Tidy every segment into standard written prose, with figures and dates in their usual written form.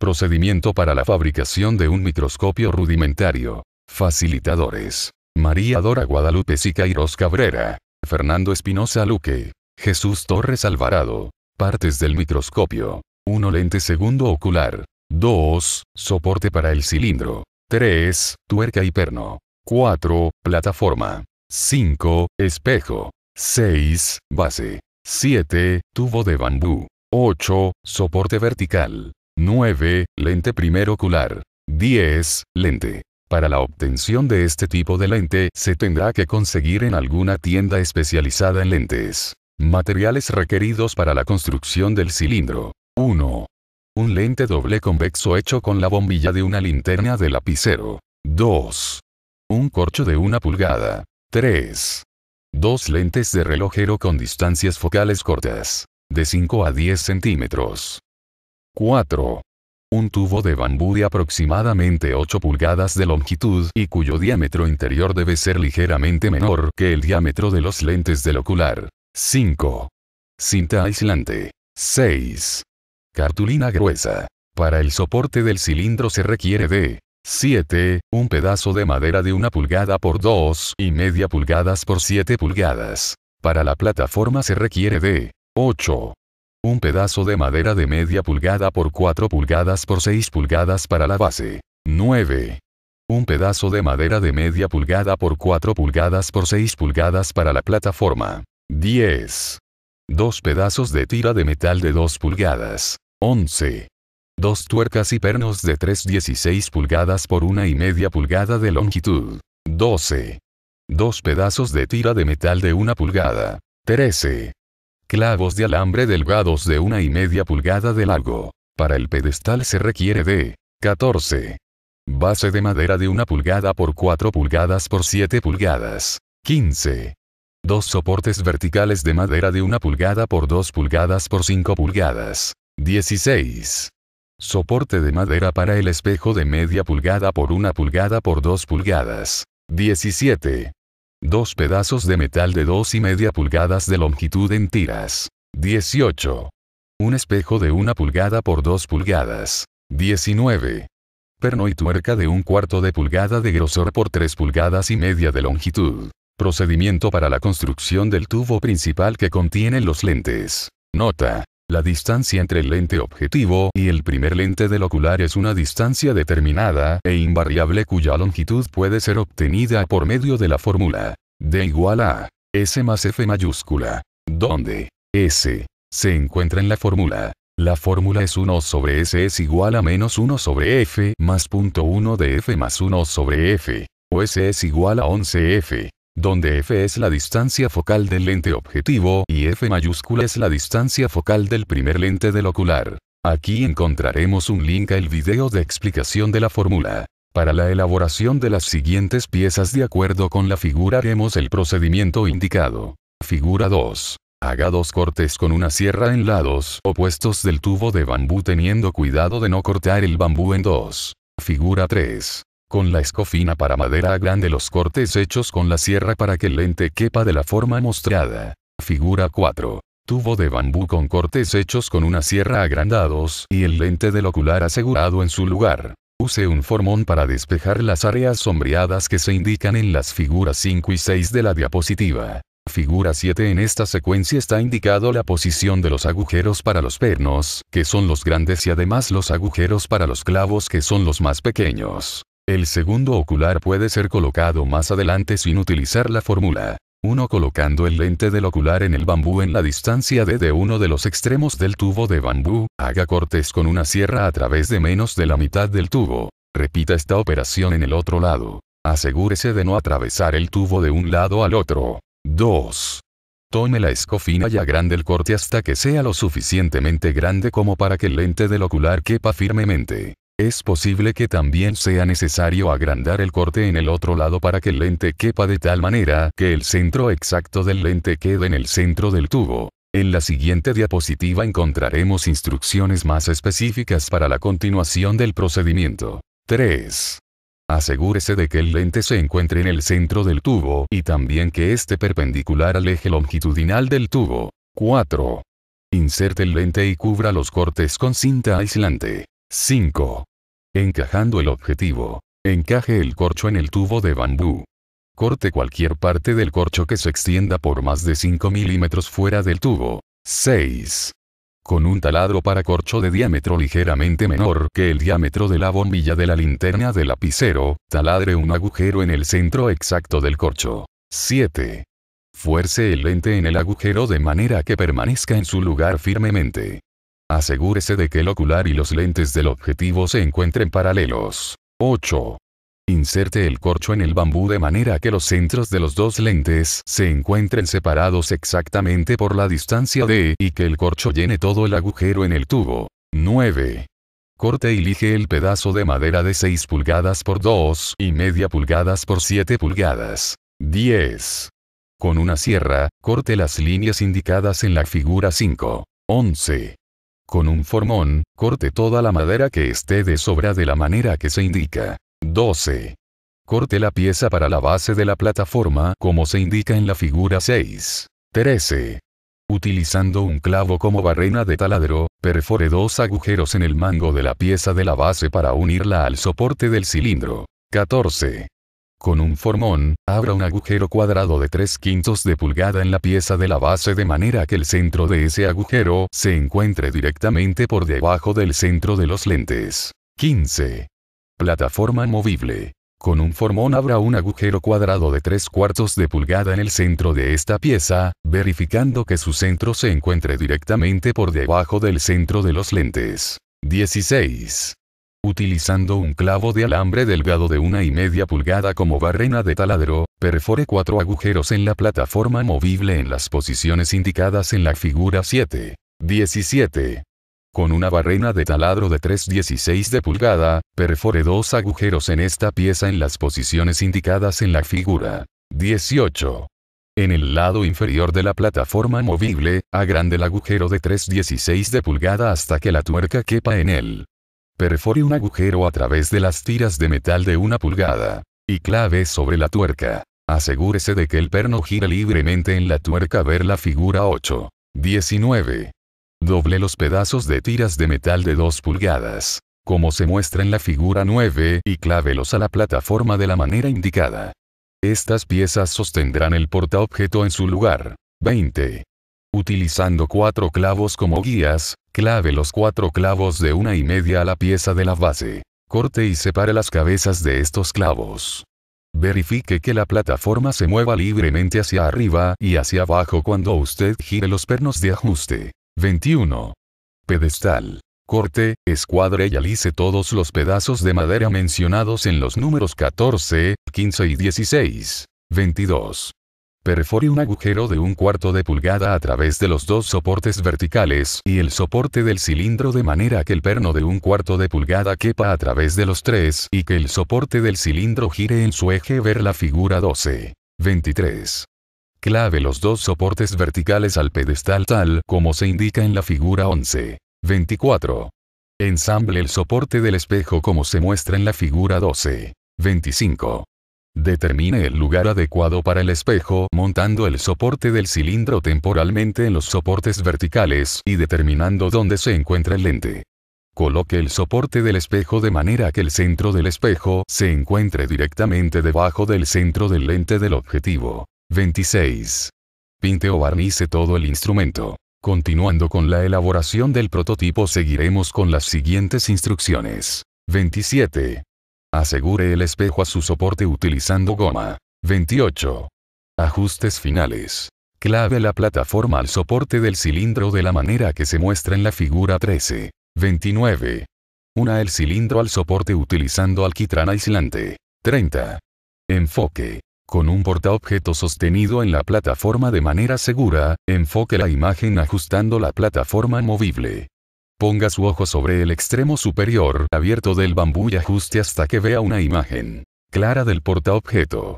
Procedimiento para la fabricación de un microscopio rudimentario. Facilitadores: María Dora Guadalupe Siqueiros Cabrera, Fernando Espinosa Luque, Jesús Torres Alvarado. Partes del microscopio: 1. Lente segundo ocular. 2. Soporte para el cilindro. 3. Tuerca y perno. 4. Plataforma. 5. Espejo. 6. Base. 7. Tubo de bambú. 8. Soporte vertical. 9. Lente primer ocular. 10. Lente. Para la obtención de este tipo de lente se tendrá que conseguir en alguna tienda especializada en lentes. Materiales requeridos para la construcción del cilindro. 1. Un lente doble convexo hecho con la bombilla de una linterna de lapicero. 2. Un corcho de 1 pulgada. 3. 2 lentes de relojero con distancias focales cortas, de 5 a 10 centímetros. 4. Un tubo de bambú de aproximadamente 8 pulgadas de longitud y cuyo diámetro interior debe ser ligeramente menor que el diámetro de los lentes del ocular. 5. Cinta aislante. 6. Cartulina gruesa. Para el soporte del cilindro se requiere de 7. Un pedazo de madera de 1 pulgada por 2,5 pulgadas por 7 pulgadas. Para la plataforma se requiere de 8. Un pedazo de madera de media pulgada por 4 pulgadas por 6 pulgadas para la base. 9. Un pedazo de madera de media pulgada por 4 pulgadas por 6 pulgadas para la plataforma. 10. 2 pedazos de tira de metal de 2 pulgadas. 11. 2 tuercas y pernos de 3,16 pulgadas por 1,5 pulgada de longitud. 12. 2 pedazos de tira de metal de 1 pulgada. 13. Clavos de alambre delgados de 1,5 pulgada de largo. Para el pedestal se requiere de 14. Base de madera de 1 pulgada por 4 pulgadas por 7 pulgadas. 15. 2 soportes verticales de madera de 1 pulgada por 2 pulgadas por 5 pulgadas. 16. Soporte de madera para el espejo de media pulgada por 1 pulgada por 2 pulgadas. 17. 2 pedazos de metal de 2,5 pulgadas de longitud en tiras. 18. Un espejo de 1 pulgada por 2 pulgadas. 19. Perno y tuerca de 1/4 de pulgada de grosor por 3,5 pulgadas de longitud. Procedimiento para la construcción del tubo principal que contiene los lentes. Nota: la distancia entre el lente objetivo y el primer lente del ocular es una distancia determinada e invariable cuya longitud puede ser obtenida por medio de la fórmula D igual a S más F mayúscula, donde S se encuentra en la fórmula. La fórmula es 1 sobre S es igual a menos 1 sobre F más 0.1 de F más 1 sobre F, o S es igual a 11F. Donde F es la distancia focal del lente objetivo y F mayúscula es la distancia focal del primer lente del ocular. Aquí encontraremos un link al video de explicación de la fórmula. Para la elaboración de las siguientes piezas de acuerdo con la figura haremos el procedimiento indicado. Figura 2. Haga 2 cortes con una sierra en lados opuestos del tubo de bambú teniendo cuidado de no cortar el bambú en 2. Figura 3. Con la escofina para madera agrande los cortes hechos con la sierra para que el lente quepa de la forma mostrada. Figura 4. Tubo de bambú con cortes hechos con una sierra agrandados y el lente del ocular asegurado en su lugar. Use un formón para despejar las áreas sombreadas que se indican en las figuras 5 y 6 de la diapositiva. Figura 7. En esta secuencia está indicado la posición de los agujeros para los pernos, que son los grandes y además los agujeros para los clavos que son los más pequeños. El segundo ocular puede ser colocado más adelante sin utilizar la fórmula. 1. Colocando el lente del ocular en el bambú en la distancia D de uno de los extremos del tubo de bambú, haga cortes con una sierra a través de menos de la mitad del tubo. Repita esta operación en el otro lado. Asegúrese de no atravesar el tubo de un lado al otro. 2. Tome la escofina y agrande el corte hasta que sea lo suficientemente grande como para que el lente del ocular quepa firmemente. Es posible que también sea necesario agrandar el corte en el otro lado para que el lente quepa de tal manera que el centro exacto del lente quede en el centro del tubo. En la siguiente diapositiva encontraremos instrucciones más específicas para la continuación del procedimiento. 3. Asegúrese de que el lente se encuentre en el centro del tubo y también que esté perpendicular al eje longitudinal del tubo. 4. Inserte el lente y cubra los cortes con cinta aislante. 5. Encajando el objetivo. Encaje el corcho en el tubo de bambú. Corte cualquier parte del corcho que se extienda por más de 5 milímetros fuera del tubo. 6. Con un taladro para corcho de diámetro ligeramente menor que el diámetro de la bombilla de la linterna del lapicero, taladre un agujero en el centro exacto del corcho. 7. Fuerce el lente en el agujero de manera que permanezca en su lugar firmemente. Asegúrese de que el ocular y los lentes del objetivo se encuentren paralelos. 8. Inserte el corcho en el bambú de manera que los centros de los dos lentes se encuentren separados exactamente por la distancia de y que el corcho llene todo el agujero en el tubo. 9. Corte y lije el pedazo de madera de 6 pulgadas por 2,5 pulgadas por 7 pulgadas. 10. Con una sierra, corte las líneas indicadas en la figura 5. 11. Con un formón, corte toda la madera que esté de sobra de la manera que se indica. 12. Corte la pieza para la base de la plataforma como se indica en la figura 6. 13. Utilizando un clavo como barrena de taladro, perfore 2 agujeros en el mango de la pieza de la base para unirla al soporte del cilindro. 14. Con un formón, abra un agujero cuadrado de 3/5 de pulgada en la pieza de la base de manera que el centro de ese agujero se encuentre directamente por debajo del centro de los lentes. 15. Plataforma movible. Con un formón abra un agujero cuadrado de 3/4 de pulgada en el centro de esta pieza, verificando que su centro se encuentre directamente por debajo del centro de los lentes. 16. Utilizando un clavo de alambre delgado de 1,5 pulgada como barrena de taladro, perfore 4 agujeros en la plataforma movible en las posiciones indicadas en la figura 7. 17. Con una barrena de taladro de 3/16 de pulgada, perfore 2 agujeros en esta pieza en las posiciones indicadas en la figura. 18. En el lado inferior de la plataforma movible, agrande el agujero de 3/16 de pulgada hasta que la tuerca quepa en él. Perfore un agujero a través de las tiras de metal de 1 pulgada. Y clave sobre la tuerca. Asegúrese de que el perno gire libremente en la tuerca ver la figura 8. 19. Doble los pedazos de tiras de metal de 2 pulgadas, como se muestra en la figura 9, y clávelos a la plataforma de la manera indicada. Estas piezas sostendrán el portaobjeto en su lugar. 20. Utilizando 4 clavos como guías, clave los 4 clavos de 1,5 a la pieza de la base. Corte y separe las cabezas de estos clavos. Verifique que la plataforma se mueva libremente hacia arriba y hacia abajo cuando usted gire los pernos de ajuste. 21. Pedestal. Corte, escuadre y alice todos los pedazos de madera mencionados en los números 14, 15 y 16. 22. Perfore un agujero de 1/4 de pulgada a través de los 2 soportes verticales y el soporte del cilindro de manera que el perno de 1/4 de pulgada quepa a través de los 3 y que el soporte del cilindro gire en su eje ver la figura 12. 23. Clave los 2 soportes verticales al pedestal tal como se indica en la figura 11. 24. Ensamble el soporte del espejo como se muestra en la figura 12. 25. Determine el lugar adecuado para el espejo montando el soporte del cilindro temporalmente en los soportes verticales y determinando dónde se encuentra el lente. Coloque el soporte del espejo de manera que el centro del espejo se encuentre directamente debajo del centro del lente del objetivo. 26. Pinte o barnice todo el instrumento. Continuando con la elaboración del prototipo seguiremos con las siguientes instrucciones. 27. Asegure el espejo a su soporte utilizando goma. 28. Ajustes finales. Clave la plataforma al soporte del cilindro de la manera que se muestra en la figura 13. 29. Una el cilindro al soporte utilizando alquitrán aislante. 30. Enfoque. Con un portaobjeto sostenido en la plataforma de manera segura, enfoque la imagen ajustando la plataforma movible. Ponga su ojo sobre el extremo superior abierto del bambú y ajuste hasta que vea una imagen clara del portaobjeto.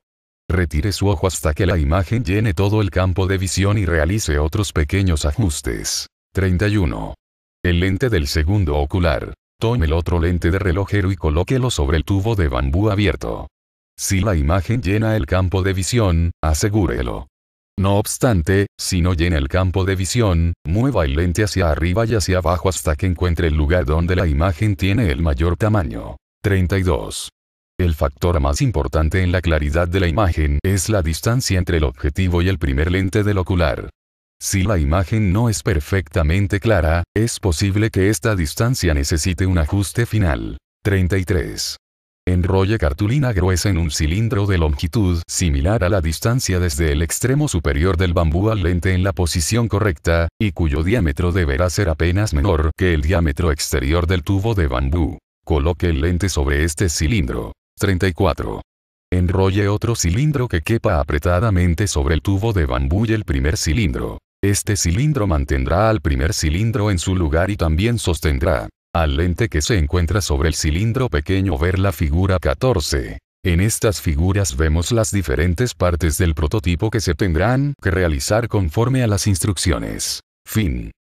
Retire su ojo hasta que la imagen llene todo el campo de visión y realice otros pequeños ajustes. 31. El lente del segundo ocular. Tome el otro lente de relojero y colóquelo sobre el tubo de bambú abierto. Si la imagen llena el campo de visión, asegúrelo. No obstante, si no llena el campo de visión, mueva el lente hacia arriba y hacia abajo hasta que encuentre el lugar donde la imagen tiene el mayor tamaño. 32. El factor más importante en la claridad de la imagen es la distancia entre el objetivo y el primer lente del ocular. Si la imagen no es perfectamente clara, es posible que esta distancia necesite un ajuste final. 33. Enrolle cartulina gruesa en un cilindro de longitud similar a la distancia desde el extremo superior del bambú al lente en la posición correcta, y cuyo diámetro deberá ser apenas menor que el diámetro exterior del tubo de bambú. Coloque el lente sobre este cilindro. 34. Enrolle otro cilindro que quepa apretadamente sobre el tubo de bambú y el primer cilindro. Este cilindro mantendrá al primer cilindro en su lugar y también sostendrá al lente que se encuentra sobre el cilindro pequeño. Ver la figura 14. En estas figuras vemos las diferentes partes del prototipo que se tendrán que realizar conforme a las instrucciones. Fin.